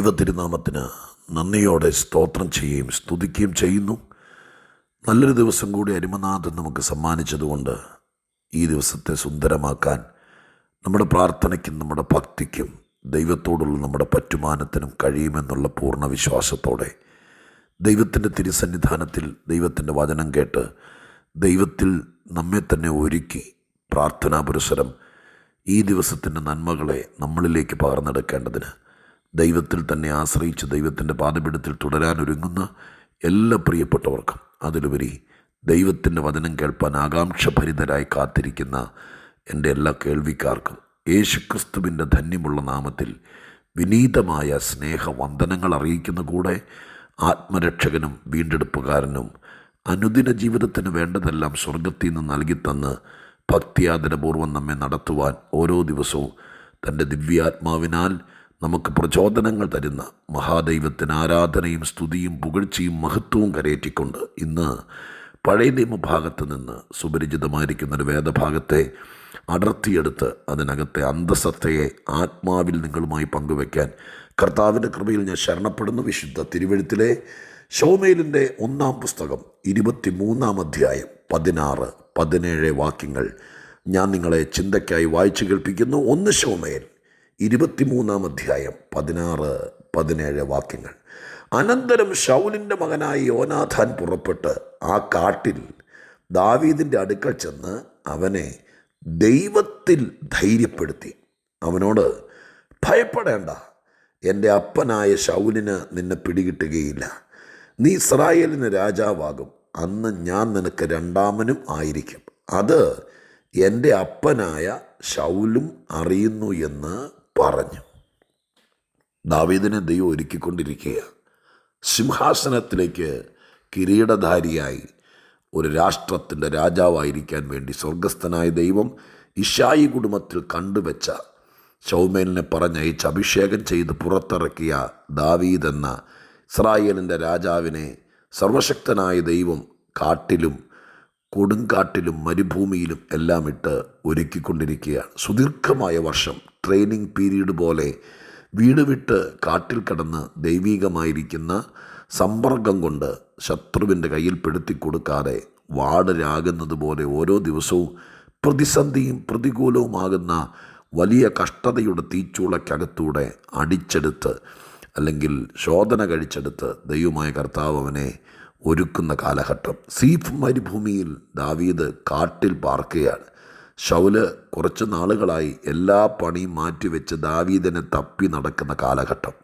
ദൈവതിരുനാമത്തിന് നന്ദിയോടെ സ്തോത്രം ചെയ്യുകയും സ്തുതിക്കുകയും ചെയ്യുന്നു. നല്ലൊരു ദിവസം കൂടി അരുമനാഥൻ നമുക്ക് സമ്മാനിച്ചതുകൊണ്ട് ഈ ദിവസത്തെ സുന്ദരമാക്കാൻ നമ്മുടെ പ്രാർത്ഥനയ്ക്കും നമ്മുടെ ഭക്തിക്കും ദൈവത്തോടുള്ള നമ്മുടെ പറ്റുമാനത്തിനും കഴിയുമെന്നുള്ള പൂർണ്ണ വിശ്വാസത്തോടെ ദൈവത്തിൻ്റെ തിരുസന്നിധാനത്തിൽ ദൈവത്തിൻ്റെ വചനം കേട്ട് ദൈവത്തിൽ നമ്മെ തന്നെ ഒരുക്കി പ്രാർത്ഥനാ പുരസ്സരം ഈ ദിവസത്തിൻ്റെ നന്മകളെ നമ്മളിലേക്ക് പകർന്നെടുക്കേണ്ടതിന് ദൈവത്തിൽ തന്നെ ആശ്രയിച്ച് ദൈവത്തിൻ്റെ പാദപീഠത്തിൽ തുടരാനൊരുങ്ങുന്ന എല്ലാ പ്രിയപ്പെട്ടവർക്കും, അതിലുപരി ദൈവത്തിൻ്റെ വചനം കേൾപ്പാൻ ആകാംക്ഷഭരിതരായി കാത്തിരിക്കുന്ന എൻ്റെ എല്ലാ കേൾവിക്കാർക്കും യേശുക്രിസ്തുവിൻ്റെ ധന്യമുള്ള നാമത്തിൽ വിനീതമായ സ്നേഹവന്ദനങ്ങൾ അറിയിക്കുന്ന കൂടെ ആത്മരക്ഷകനും വീണ്ടെടുപ്പുകാരനും അനുദിന ജീവിതത്തിന് വേണ്ടതെല്ലാം സ്വർഗത്തിൽ നിന്ന് നൽകിത്തന്ന് ഭക്തിയാദരപൂർവ്വം നമ്മെ നടത്തുവാൻ ഓരോ ദിവസവും തൻ്റെ ദിവ്യാത്മാവിനാൽ നമുക്ക് പ്രചോദനങ്ങൾ തരുന്ന മഹാദൈവത്തിന് ആരാധനയും സ്തുതിയും പുകഴ്ചയും മഹത്വവും കരയേറ്റിക്കൊണ്ട് ഇന്ന് പഴയ നിയമഭാഗത്ത് നിന്ന് സുപരിചിതമായിരിക്കുന്നൊരു വേദഭാഗത്തെ അടർത്തിയെടുത്ത് അതിനകത്തെ അന്തസത്തയെ ആത്മാവിൽ നിങ്ങളുമായി പങ്കുവയ്ക്കാൻ കർത്താവിൻ്റെ കൃപയിൽ ഞാൻ ശരണപ്പെടുന്നു. വിശുദ്ധ തിരുവെഴുത്തിലെ ശമൂവേലിൻ്റെ 1-ാം പുസ്തകം 23-ാം അധ്യായം 16-17 വാക്യങ്ങൾ ഞാൻ നിങ്ങളെ ചിന്തയ്ക്കായി വായിച്ചു കേൾപ്പിക്കുന്നു. 1 ശമൂവേൽ 23-ാം അധ്യായം 16-17 വാക്യങ്ങൾ. അനന്തരം ശൗലിൻ്റെ മകനായ യോനാഥാൻ പുറപ്പെട്ട് ആ കാട്ടിൽ ദാവീദിൻ്റെ അടുക്കൽ ചെന്ന് അവനെ ദൈവത്തിൽ ധൈര്യപ്പെടുത്തി, അവനോട്, ഭയപ്പെടേണ്ട, എൻ്റെ അപ്പനായ ശൗലിന് നിന്നെ പിടികിട്ടുകയില്ല. നീ ഇസ്രായേലിന് രാജാവാകും. അന്ന് ഞാൻ നിനക്ക് രണ്ടാമനും ആയിരിക്കും. അത് എൻ്റെ അപ്പനായ ശൗലും അറിയുന്നു എന്ന് പറഞ്ഞു. ദാവീദിനെ ദൈവം ഒരുക്കിക്കൊണ്ടിരിക്കുക. സിംഹാസനത്തിലേക്ക് കിരീടധാരിയായി ഒരു രാഷ്ട്രത്തിൻ്റെ രാജാവായിരിക്കാൻ വേണ്ടി സ്വർഗസ്ഥനായ ദൈവം ഇശ്ശായി കുടുംബത്തിൽ കണ്ടുവച്ച ശമൂവേലിനെ പറഞ്ഞയച്ച് അഭിഷേകം ചെയ്ത് പുറത്തിറക്കിയ ദാവീദ് എന്ന ഇസ്രായേലിൻ്റെ രാജാവിനെ സർവശക്തനായ ദൈവം കാട്ടിലും കൊടുങ്കാട്ടിലും മരുഭൂമിയിലും എല്ലാം ഇട്ട് ഒരുക്കിക്കൊണ്ടിരിക്കുകയാണ്. സുദീർഘമായ വർഷം ട്രെയിനിങ് പീരീഡ് പോലെ വീട് വിട്ട് കാട്ടിൽ കിടന്ന് ദൈവീകമായിരിക്കുന്ന സമ്പർക്കം കൊണ്ട് ശത്രുവിൻ്റെ കയ്യിൽ പെടുത്തി കൊടുക്കാതെ വാടരാകുന്നത് പോലെ ഓരോ ദിവസവും പ്രതിസന്ധിയും പ്രതികൂലവുമാകുന്ന വലിയ കഷ്ടതയുടെ തീച്ചൂളയ്ക്കകത്തൂടെ അടിച്ചെടുത്ത് അല്ലെങ്കിൽ ശോധന കഴിച്ചെടുത്ത് ദൈവമായ കർത്താവ് അവനെ ഒരുക്കുന്ന കാലഘട്ടം. സീഫ് മരുഭൂമിയിൽ ദാവീദ് കാട്ടിൽ പാർക്കുകയാണ്. ശൗല് കുറച്ച് നാളുകളായി എല്ലാ പണിയും മാറ്റിവെച്ച് ദാവീദിനെ തപ്പി നടക്കുന്ന കാലഘട്ടം.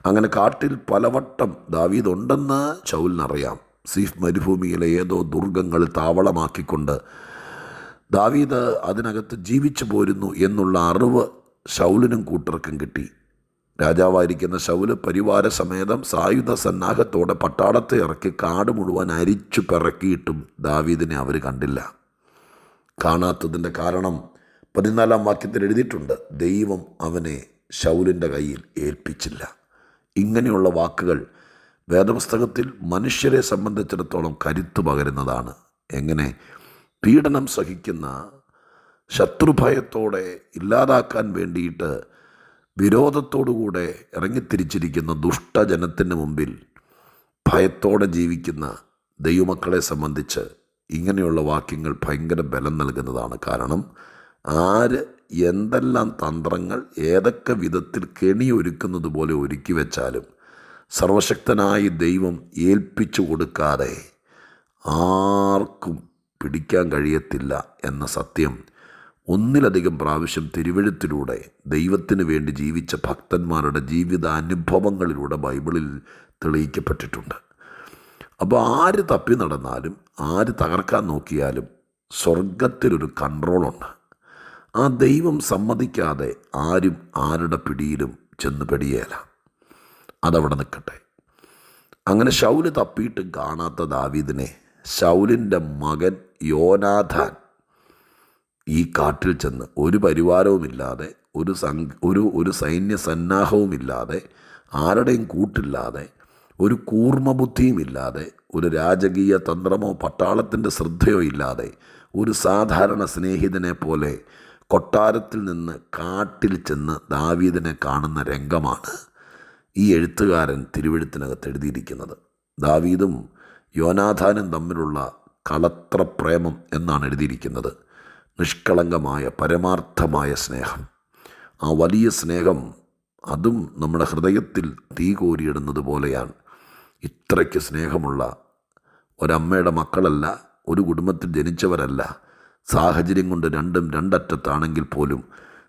അങ്ങനെ കാട്ടിൽ പലവട്ടം ദാവീദ് ഉണ്ടെന്ന് ശൗലിനറിയാം. സീഫ് മരുഭൂമിയിലെ ഏതോ ദുർഗങ്ങൾ താവളമാക്കിക്കൊണ്ട് ദാവീദ് അതിനകത്ത് ജീവിച്ചു പോരുന്നു എന്നുള്ള അറിവ് ശൗലിനും കൂട്ടർക്കും കിട്ടി. രാജാവായിരിക്കുന്ന ശൗല് പരിവാര സമേതം സായുധ സന്നാഹത്തോടെ പട്ടാളത്തെ ഇറക്കി കാട് മുഴുവൻ അരിച്ചു പിറക്കിയിട്ടും ദാവീദിനെ അവർ കണ്ടില്ല. കാണാത്തതിൻ്റെ കാരണം 14-ാം വാക്യത്തിൽ എഴുതിയിട്ടുണ്ട്, ദൈവം അവനെ ശൗലിൻ്റെ കയ്യിൽ ഏൽപ്പിച്ചില്ല. ഇങ്ങനെയുള്ള വാക്കുകൾ വേദപുസ്തകത്തിൽ മനുഷ്യരെ സംബന്ധിച്ചിടത്തോളം കരുത്ത് പകരുന്നതാണ്. എങ്ങനെ പീഡനം സഹിക്കുന്ന ശത്രുഭയത്തോടെ ഇല്ലാതാക്കാൻ വേണ്ടിയിട്ട് വിരോധത്തോടുകൂടെ ഇറങ്ങിത്തിരിച്ചിരിക്കുന്ന ദുഷ്ടജനത്തിന് മുമ്പിൽ ഭയത്തോടെ ജീവിക്കുന്ന ദൈവമക്കളെ സംബന്ധിച്ച് ഇങ്ങനെയുള്ള വാക്യങ്ങൾ ഭയങ്കര ബലം നൽകുന്നതാണ്. കാരണം ആര് എന്തെല്ലാം തന്ത്രങ്ങൾ ഏതൊക്കെ വിധത്തിൽ കെണിയൊരുക്കുന്നത് പോലെ ഒരുക്കി വെച്ചാലും സർവശക്തനായ ദൈവം ഏൽപ്പിച്ചു കൊടുക്കാതെ ആർക്കും പിടിക്കാൻ കഴിയത്തില്ല എന്ന സത്യം ഒന്നിലധികം പ്രാവശ്യം തിരുവെഴുത്തിലൂടെ ദൈവത്തിന് വേണ്ടി ജീവിച്ച ഭക്തന്മാരുടെ ജീവിത അനുഭവങ്ങളിലൂടെ ബൈബിളിൽ തെളിയിക്കപ്പെട്ടിട്ടുണ്ട്. അപ്പോൾ ആര് തപ്പി നടന്നാലും ആര് തകർക്കാൻ നോക്കിയാലും സ്വർഗത്തിലൊരു കൺട്രോളുണ്ട്. ആ ദൈവം സമ്മതിക്കാതെ ആരും ആരുടെ പിടിയിലും ചെന്ന് പെടിയേല. അതവിടെ നിൽക്കട്ടെ. അങ്ങനെ ശൗല് തപ്പിയിട്ടും കാണാത്ത ദാവീദിനെ ശൗലിൻ്റെ മകൻ യോനാഥാൻ ഈ കാട്ടിൽ ചെന്ന് ഒരു പരിവാരവുമില്ലാതെ ഒരു സൈന്യ സന്നാഹവുമില്ലാതെ ആരുടെയും കൂട്ടില്ലാതെ ഒരു കൂർമ്മബുദ്ധിയുമില്ലാതെ ഒരു രാജകീയ തന്ത്രമോ പട്ടാളത്തിൻ്റെ ശ്രദ്ധയോ ഇല്ലാതെ ഒരു സാധാരണ സ്നേഹിതനെ പോലെ കൊട്ടാരത്തിൽ നിന്ന് കാട്ടിൽ ചെന്ന് ദാവീദിനെ കാണുന്ന രംഗമാണ് ഈ എഴുത്തുകാരൻ തിരുവെഴുത്തിനകത്ത് എഴുതിയിരിക്കുന്നത്. ദാവീദും യോനാഥാനും തമ്മിലുള്ള കളത്ര പ്രേമം എന്നാണ് എഴുതിയിരിക്കുന്നത്. നിഷ്കളങ്കമായ പരമാർത്ഥമായ സ്നേഹം. ആ വലിയ സ്നേഹം അതും നമ്മുടെ ഹൃദയത്തിൽ തീ കോരിയിടുന്നത് പോലെയാണ്. ഇത്രയ്ക്ക് സ്നേഹമുള്ള ഒരമ്മയുടെ മക്കളല്ല, ഒരു കുടുംബത്തിൽ ജനിച്ചവരല്ല. സാഹചര്യം കൊണ്ട് രണ്ടും രണ്ടറ്റത്താണെങ്കിൽ പോലും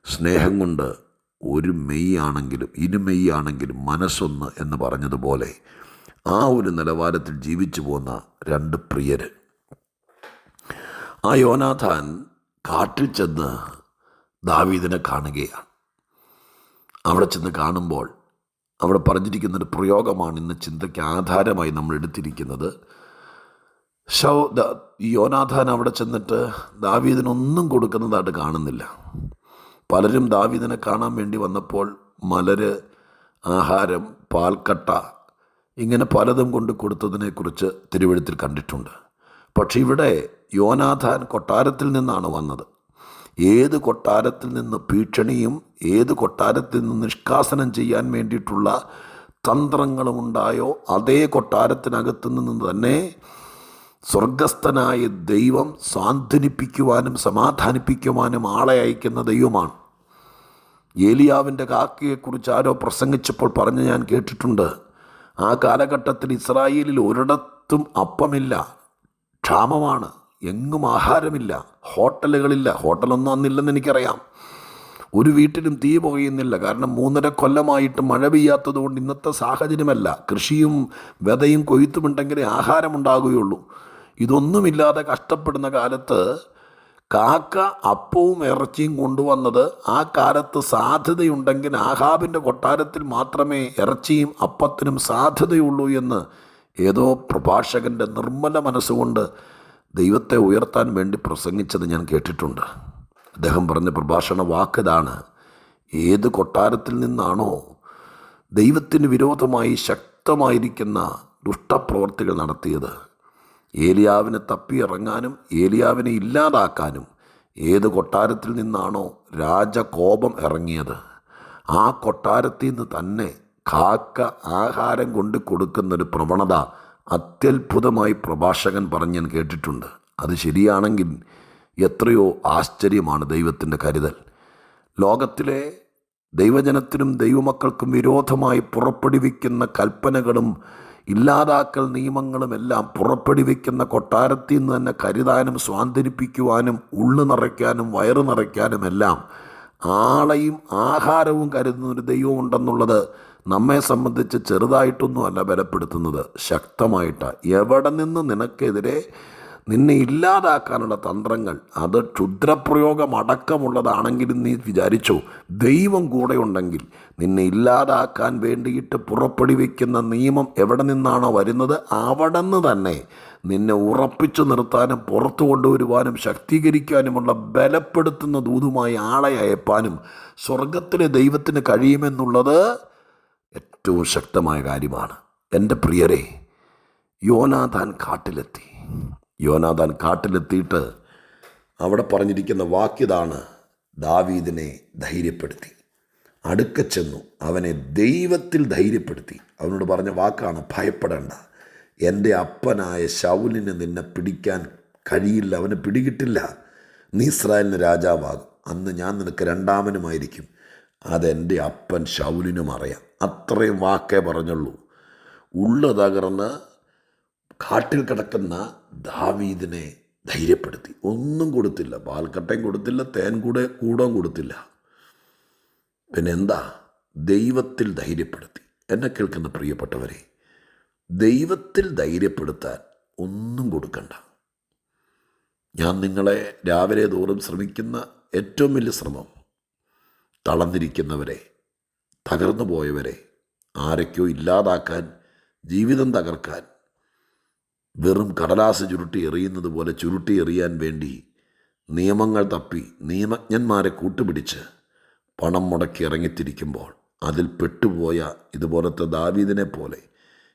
സ്നേഹം കൊണ്ട് ഒരു മെയ്യാണെങ്കിലും ഇരുമെയ്യാണെങ്കിലും മനസ്സൊന്ന് എന്ന് പറഞ്ഞതുപോലെ ആ ഒരു നിലവാരത്തിൽ ജീവിച്ചു പോന്ന രണ്ട് പ്രിയര്. ആ യോനാഥാൻ കാട്ടിൽ ചെന്ന് ദാവീദിനെ കാണുകയാണ്. അവിടെ ചെന്ന് കാണുമ്പോൾ അവിടെ പറഞ്ഞിരിക്കുന്നൊരു പ്രയോഗമാണ് ഇന്ന് ചിന്തയ്ക്ക് ആധാരമായി നമ്മൾ എടുത്തിരിക്കുന്നത്. യോനാഥാൻ അവിടെ ചെന്നിട്ട് ദാവീദിനൊന്നും കൊടുക്കുന്നതായിട്ട് കാണുന്നില്ല. പലരും ദാവീദിനെ കാണാൻ വേണ്ടി വന്നപ്പോൾ മലര്, ആഹാരം, പാൽക്കട്ട ഇങ്ങനെ പലതും കൊണ്ട് കൊടുത്തതിനെക്കുറിച്ച് തിരുവെഴുത്തിൽ കണ്ടിട്ടുണ്ട്. പക്ഷെ ഇവിടെ യോനാഥാൻ കൊട്ടാരത്തിൽ നിന്നാണ് വന്നത്. ഏത് കൊട്ടാരത്തിൽ നിന്ന് ഭീഷണിയും ഏത് കൊട്ടാരത്തിൽ നിന്ന് നിഷ്കാസനം ചെയ്യാൻ വേണ്ടിയിട്ടുള്ള തന്ത്രങ്ങളും ഉണ്ടായോ അതേ കൊട്ടാരത്തിനകത്തു നിന്ന് തന്നെ സ്വർഗസ്ഥനായ ദൈവം സാന്ത്വനിപ്പിക്കുവാനും സമാധാനിപ്പിക്കുവാനും ആളെ അയക്കുന്ന ദൈവമാണ്. ഏലിയാവിൻ്റെ കാക്കയെക്കുറിച്ച് ആരോ പ്രസംഗിച്ചപ്പോൾ പറഞ്ഞ് ഞാൻ കേട്ടിട്ടുണ്ട്. ആ കാലഘട്ടത്തിൽ ഇസ്രായേലിൽ ഒരിടത്തും അപ്പമില്ല, ക്ഷാമമാണ്, എങ്ങും ആഹാരമില്ല, ഹോട്ടലുകളില്ല. ഹോട്ടലൊന്നും അന്നില്ലെന്ന് എനിക്കറിയാം. ഒരു വീട്ടിലും തീ പുകയുന്നില്ല. കാരണം 3.5 കൊല്ലമായിട്ട് മഴ പെയ്യാത്തത് കൊണ്ട് ഇന്നത്തെ സാഹചര്യമല്ല. കൃഷിയും വിതയും കൊയ്ത്തുമുണ്ടെങ്കിലേ ആഹാരമുണ്ടാകുകയുള്ളൂ. ഇതൊന്നുമില്ലാതെ കഷ്ടപ്പെടുന്ന കാലത്ത് കാക്ക അപ്പവും ഇറച്ചിയും കൊണ്ടുവന്നത് ആ കാലത്ത് സാധ്യതയുണ്ടെങ്കിൽ ആഹാബിൻ്റെ കൊട്ടാരത്തിൽ മാത്രമേ ഇറച്ചിയും അപ്പത്തിനും സാധ്യതയുള്ളൂ എന്ന് ഏതോ പ്രഭാഷകൻ്റെ നിർമ്മല മനസ്സുകൊണ്ട് ദൈവത്തെ ഉയർത്താൻ വേണ്ടി പ്രസംഗിച്ചത് ഞാൻ കേട്ടിട്ടുണ്ട്. അദ്ദേഹം പറഞ്ഞ പ്രഭാഷണ വാക്കിതാണ്: ഏത് കൊട്ടാരത്തിൽ നിന്നാണോ ദൈവത്തിന് വിരോധമായി ശക്തമായിരിക്കുന്ന ദുഷ്ടപ്രവർത്തികൾ നടത്തിയത്, ഏലിയാവിനെ തപ്പിയിറങ്ങാനും ഏലിയാവിനെ ഇല്ലാതാക്കാനും ഏത് കൊട്ടാരത്തിൽ നിന്നാണോ രാജകോപം ഇറങ്ങിയത്, ആ കൊട്ടാരത്തിൽ നിന്ന് തന്നെ കാക്ക ആഹാരം കൊണ്ട് കൊടുക്കുന്നൊരു പ്രവണത അത്യത്ഭുതമായി പ്രഭാഷകൻ പറഞ്ഞ് ഞാൻ കേട്ടിട്ടുണ്ട്. അത് ശരിയാണെങ്കിൽ എത്രയോ ആശ്ചര്യമാണ് ദൈവത്തിൻ്റെ കരുതൽ. ലോകത്തിലെ ദൈവജനത്തിനും ദൈവമക്കൾക്കും വിരോധമായി പുറപ്പെടുവിക്കുന്ന കൽപ്പനകളും ഇല്ലാതാക്കൽ നിയമങ്ങളുമെല്ലാം പുറപ്പെടുവിക്കുന്ന കൊട്ടാരത്തിൽ നിന്ന് തന്നെ കരുതാനും സ്വാന്തനിപ്പിക്കുവാനും ഉള്ളു നിറയ്ക്കാനും വയറ് നിറയ്ക്കാനുമെല്ലാം ആളെയും ആഹാരവും കരുതുന്ന ഒരു ദൈവമുണ്ടെന്നുള്ളത് നമ്മെ സംബന്ധിച്ച് ചെറുതായിട്ടൊന്നുമല്ല ബലപ്പെടുത്തുന്നത്, ശക്തമായിട്ടാണ്. എവിടെ നിന്ന് നിനക്കെതിരെ നിന്നെ ഇല്ലാതാക്കാനുള്ള തന്ത്രങ്ങൾ അത് ക്ഷുദ്രപ്രയോഗം അടക്കമുള്ളതാണെങ്കിലും നീ വിചാരിച്ചോ, ദൈവം കൂടെ ഉണ്ടെങ്കിൽ നിന്നെ ഇല്ലാതാക്കാൻ വേണ്ടിയിട്ട് പുറപ്പെടുവിക്കുന്ന നിയമം എവിടെ നിന്നാണോ വരുന്നത് അവിടെ നിന്ന് തന്നെ നിന്നെ ഉറപ്പിച്ചു നിർത്താനും പുറത്തു കൊണ്ടുവരുവാനും ശക്തീകരിക്കാനുമുള്ള ബലപ്പെടുത്തുന്ന ദൂതുമായി ആളെ അയപ്പാനും സ്വർഗത്തിലെ ദൈവത്തിന് കഴിയുമെന്നുള്ളത് ഏറ്റവും ശക്തമായ കാര്യമാണ്. എൻ്റെ പ്രിയരെ, യോനാഥാൻ കാട്ടിലെത്തി. യോനാഥാൻ കാട്ടിലെത്തിയിട്ട് അവിടെ പറഞ്ഞിരിക്കുന്ന വാക്യതാണ്: ദാവീദിനെ ധൈര്യപ്പെടുത്തി. അടുക്ക ചെന്നു അവനെ ദൈവത്തിൽ ധൈര്യപ്പെടുത്തി. അവനോട് പറഞ്ഞ വാക്കാണ്: ഭയപ്പെടേണ്ട, എൻ്റെ അപ്പനായ ശൗലിന് നിന്നെ പിടിക്കാൻ കഴിയില്ല, അവന് പിടികിട്ടില്ല. നീ ഇസ്രായേലിന് രാജാവാകും. അന്ന് ഞാൻ നിനക്ക് രണ്ടാമനുമായിരിക്കും. അതെൻ്റെ അപ്പൻ ശൗലിനും അറിയാം. അത്രയും വാക്കേ പറഞ്ഞുള്ളൂ. ഉള്ളു തകർന്ന് കാട്ടിൽ കിടക്കുന്ന ദാവീദിനെ ധൈര്യപ്പെടുത്തി. ഒന്നും കൊടുത്തില്ല, പാൽക്കട്ടയും കൊടുത്തില്ല, തേൻ കൂടവും കൊടുത്തില്ല. പിന്നെ എന്താ? ദൈവത്തിൽ ധൈര്യപ്പെടുത്തി. എന്നെ കേൾക്കുന്ന പ്രിയപ്പെട്ടവരെ, ദൈവത്തിൽ ധൈര്യപ്പെടുത്താൻ ഒന്നും കൊടുക്കണ്ട. ഞാൻ നിങ്ങളെ രാവിലെ തോറും ശ്രമിക്കുന്ന ഏറ്റവും വലിയ ശ്രമം, തളർന്നിരിക്കുന്നവരെ, തകർന്നു പോയവരെ, ആരൊക്കെയോ ഇല്ലാതാക്കാൻ, ജീവിതം തകർക്കാൻ വെറും കടലാസ് ചുരുട്ടി എറിയുന്നത് പോലെ ചുരുട്ടി എറിയാൻ വേണ്ടി നിയമങ്ങൾ തപ്പി നിയമജ്ഞന്മാരെ കൂട്ടുപിടിച്ച് പണം മുടക്കി ഇറങ്ങിത്തിരിക്കുമ്പോൾ അതിൽ പെട്ടുപോയ ഇതുപോലത്തെ ദാവീദിനെ പോലെ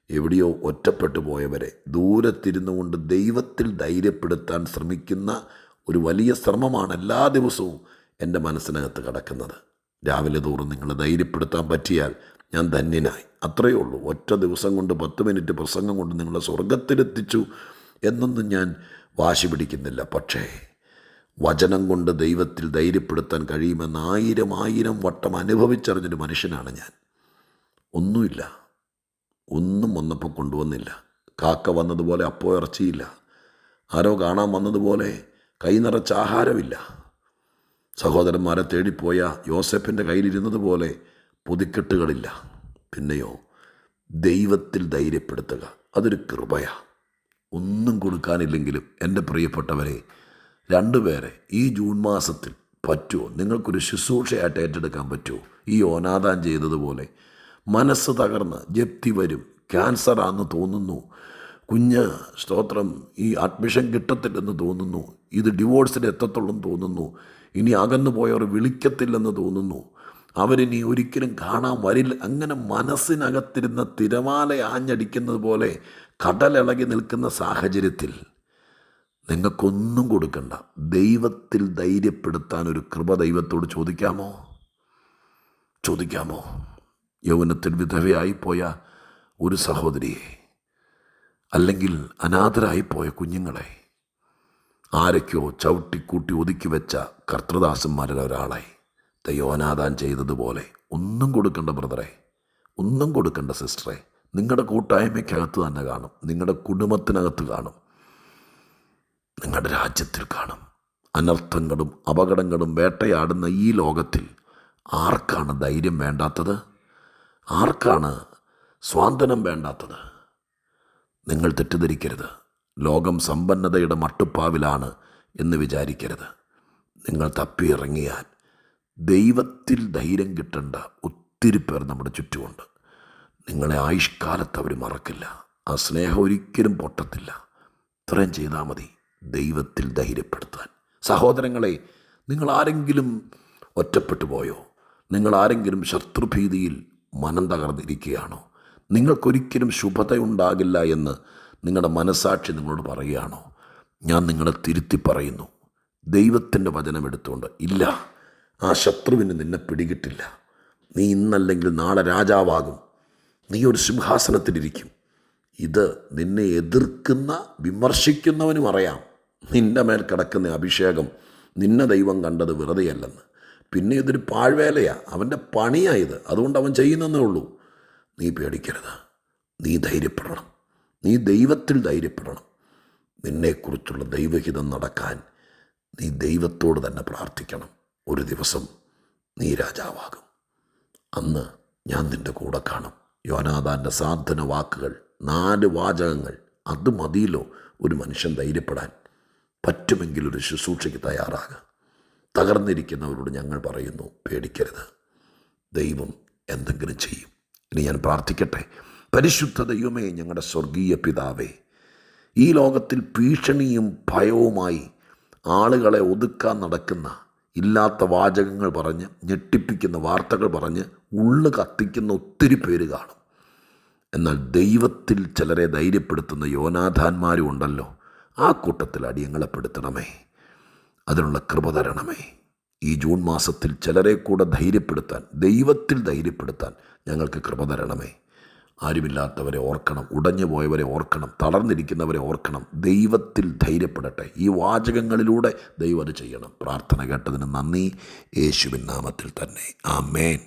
എവിടെയോ ഒറ്റപ്പെട്ടു പോയവരെ ദൂരത്തിരുന്നു കൊണ്ട് ദൈവത്തിൽ ധൈര്യപ്പെടുത്താൻ ശ്രമിക്കുന്ന ഒരു വലിയ ശ്രമമാണ് എല്ലാ ദിവസവും എൻ്റെ മനസ്സിനകത്ത് കിടക്കുന്നത്. രാവിലെ തോറും നിങ്ങൾ ധൈര്യപ്പെടുത്താൻ പറ്റിയാൽ ഞാൻ ധന്യനായി. അത്രയേ ഉള്ളൂ. ഒറ്റ ദിവസം കൊണ്ട് 10 മിനിറ്റ് പ്രസംഗം കൊണ്ട് നിങ്ങളെ സ്വർഗത്തിലെത്തിച്ചു എന്നൊന്നും ഞാൻ വാശി പിടിക്കുന്നില്ല. പക്ഷേ വചനം കൊണ്ട് ദൈവത്തിൽ ധൈര്യപ്പെടുത്താൻ കഴിയുമെന്ന് ആയിരം വട്ടം അനുഭവിച്ചറിഞ്ഞൊരു മനുഷ്യനാണ് ഞാൻ. ഒന്നുമില്ല, ഒന്നും വന്നപ്പോൾ കൊണ്ടുവന്നില്ല. കാക്ക വന്നതുപോലെ അപ്പോൾ ഇറച്ചിയില്ല. ആരോ കാണാൻ വന്നതുപോലെ കൈ നിറച്ച ആഹാരമില്ല. സഹോദരന്മാരെ തേടിപ്പോയ യോസേപ്പിൻ്റെ കയ്യിലിരുന്നത് പോലെ പൊതിക്കെട്ടുകളില്ല. പിന്നെയോ ദൈവത്തിൽ ധൈര്യപ്പെടുത്തുക, അതൊരു കൃപയാണ്. ഒന്നും കൊടുക്കാനില്ലെങ്കിലും എൻ്റെ പ്രിയപ്പെട്ടവരെ, 2 പേരെ ഈ ജൂൺ മാസത്തിൽ പറ്റുമോ? നിങ്ങൾക്കൊരു ശുശ്രൂഷയായിട്ട് ഏറ്റെടുക്കാൻ പറ്റുമോ? ഈ യോനാഥാൻ ചെയ്തതുപോലെ മനസ്സ് തകർന്ന് ജപ്തി വരും, ക്യാൻസറാണെന്ന് തോന്നുന്നു, കുഞ്ഞ് സ്തോത്രം ഈ അഡ്മിഷൻ കിട്ടത്തില്ലെന്ന് തോന്നുന്നു, ഇത് ഡിവോഴ്സിന് എത്തത്തുള്ളെന്ന് തോന്നുന്നു, ഇനി അകന്നു പോയവർ വിളിക്കത്തില്ലെന്ന് തോന്നുന്നു, അവരിനി ഒരിക്കലും കാണാൻ വരില്ല, അങ്ങനെ മനസ്സിനകത്തിരുന്ന തിരമാല ആഞ്ഞടിക്കുന്നത് പോലെ കടലിളകി നിൽക്കുന്ന സാഹചര്യത്തിൽ നിങ്ങൾക്കൊന്നും കൊടുക്കണ്ട. ദൈവത്തിൽ ധൈര്യപ്പെടുത്താൻ ഒരു കൃപ ദൈവത്തോട് ചോദിക്കാമോ? യൗവനത്തിൽ വിധവയായിപ്പോയ ഒരു സഹോദരിയെ, അല്ലെങ്കിൽ അനാഥരായിപ്പോയ കുഞ്ഞുങ്ങളെ, ആരൊക്കെയോ ചവിട്ടിക്കൂട്ടി ഒതുക്കി വെച്ച കർത്തൃദാസന്മാരിൽ ഒരാളെ യോനാഥാൻ ചെയ്തതുപോലെ ഒന്നും കൊടുക്കണ്ട ബ്രദറെ, ഒന്നും കൊടുക്കണ്ട സിസ്റ്ററെ. നിങ്ങളുടെ കൂട്ടായ്മയ്ക്കകത്ത് തന്നെ കാണും, നിങ്ങളുടെ കുടുംബത്തിനകത്ത് കാണും, നിങ്ങളുടെ രാജ്യത്തിൽ കാണും. അനർത്ഥങ്ങളും അപകടങ്ങളും വേട്ടയാടുന്ന ഈ ലോകത്തിൽ ആർക്കാണ് ധൈര്യം വേണ്ടാത്തത്? ആർക്കാണ് സ്വാന്തനം വേണ്ടാത്തത്? നിങ്ങൾ തെറ്റിദ്ധരിക്കരുത്. ലോകം സമ്പന്നതയുടെ മട്ടുപ്പാവിലാണ് എന്ന് വിചാരിക്കരുത്. നിങ്ങൾ തപ്പിയിറങ്ങിയാൽ ദൈവത്തിൽ ധൈര്യം കിട്ടേണ്ട ഒത്തിരി പേർ നമ്മുടെ ചുറ്റുമുണ്ട്. നിങ്ങളെ ആയുഷ്കാലത്ത് അവർ മറക്കില്ല. ആ സ്നേഹം ഒരിക്കലും പൊട്ടത്തില്ല. ഇത്രയും ചെയ്താൽ മതി, ദൈവത്തിൽ ധൈര്യപ്പെടുത്താൻ. സഹോദരങ്ങളെ, നിങ്ങളാരെങ്കിലും ഒറ്റപ്പെട്ടു പോയോ? നിങ്ങളാരെങ്കിലും ശത്രുഭീതിയിൽ മനം തകർന്നിരിക്കുകയാണോ? നിങ്ങൾക്കൊരിക്കലും ശുഭതയുണ്ടാകില്ല എന്ന് നിങ്ങളുടെ മനസ്സാക്ഷി നിങ്ങളോട് പറയുകയാണോ? ഞാൻ നിങ്ങളെ തിരുത്തി പറയുന്നു, ദൈവത്തിൻ്റെ വചനം എടുത്തുകൊണ്ട്, ഇല്ല, ആ ശത്രുവിന് നിന്നെ പിടികിട്ടില്ല. നീ ഇന്നല്ലെങ്കിൽ നാളെ രാജാവാകും, നീ ഒരു സിംഹാസനത്തിലിരിക്കും. ഇത് നിന്നെ എതിർക്കുന്ന വിമർശിക്കുന്നവനും അറിയാം നിൻ്റെ മേൽ കിടക്കുന്ന അഭിഷേകം നിന്നെ ദൈവം കണ്ടത് വെറുതെയല്ലെന്ന്. പിന്നെ ഇതൊരു പാഴ്വേലയാണ്, അവൻ്റെ പണിയായത്, അതുകൊണ്ട് അവൻ ചെയ്യുന്നതേ ഉള്ളൂ. നീ പേടിക്കരുത്, നീ ധൈര്യപ്പെടണം, നീ ദൈവത്തിൽ ധൈര്യപ്പെടണം. നിന്നെക്കുറിച്ചുള്ള ദൈവഹിതം നടക്കാൻ നീ ദൈവത്തോട് തന്നെ പ്രാർത്ഥിക്കണം. ഒരു ദിവസം നീ രാജാവാകും. അന്ന് ഞാൻ നിൻ്റെ കൂടെ കാണും. യോനാഥാൻ്റെ സാന്ത്വന വാക്കുകൾ, 4 വാചകങ്ങൾ, അത് മതിയല്ലോ ഒരു മനുഷ്യൻ ധൈര്യപ്പെടാൻ. പറ്റുമെങ്കിൽ ഒരു ശുശ്രൂഷയ്ക്ക് തയ്യാറാകുക. തകർന്നിരിക്കുന്നവരോട് ഞങ്ങൾ പറയുന്നു, പേടിക്കരുത്, ദൈവം എന്തെങ്കിലും ചെയ്യും. ഇനി ഞാൻ പ്രാർത്ഥിക്കട്ടെ. പരിശുദ്ധ ദൈവമേ, ഞങ്ങളുടെ സ്വർഗീയ പിതാവേ, ഈ ലോകത്തിൽ ഭീഷണിയും ഭയവുമായി ആളുകളെ ഒതുക്കാൻ നടക്കുന്ന, ഇല്ലാത്ത വാചകങ്ങൾ പറഞ്ഞ്, ഞെട്ടിപ്പിക്കുന്ന വാർത്തകൾ പറഞ്ഞ് ഉള്ളു കത്തിക്കുന്ന ഒത്തിരി പേര് കാണും. എന്നാൽ ദൈവത്തിൽ ചിലരെ ധൈര്യപ്പെടുത്തുന്ന യോനാഥാന്മാരും ഉണ്ടല്ലോ. ആ കൂട്ടത്തിൽ അടിയങ്ങളെ പെടുത്തണമേ, അതിനുള്ള കൃപ തരണമേ. ഈ ജൂൺ മാസത്തിൽ ചിലരെ കൂടെ ധൈര്യപ്പെടുത്താൻ, ദൈവത്തിൽ ധൈര്യപ്പെടുത്താൻ ഞങ്ങൾക്ക് കൃപ തരണമേ. ആരുമില്ലാത്തവരെ ഓർക്കണം, ഉടഞ്ഞു പോയവരെ ഓർക്കണം, തളർന്നിരിക്കുന്നവരെ ഓർക്കണം. ദൈവത്തിൽ ധൈര്യപ്പെടട്ടെ. ഈ വാചകങ്ങളിലൂടെ ദൈവം അത് ചെയ്യണം. പ്രാർത്ഥന കേട്ടതിന് നന്ദി. യേശുവിൻ നാമത്തിൽ തന്നെ. ആമേൻ.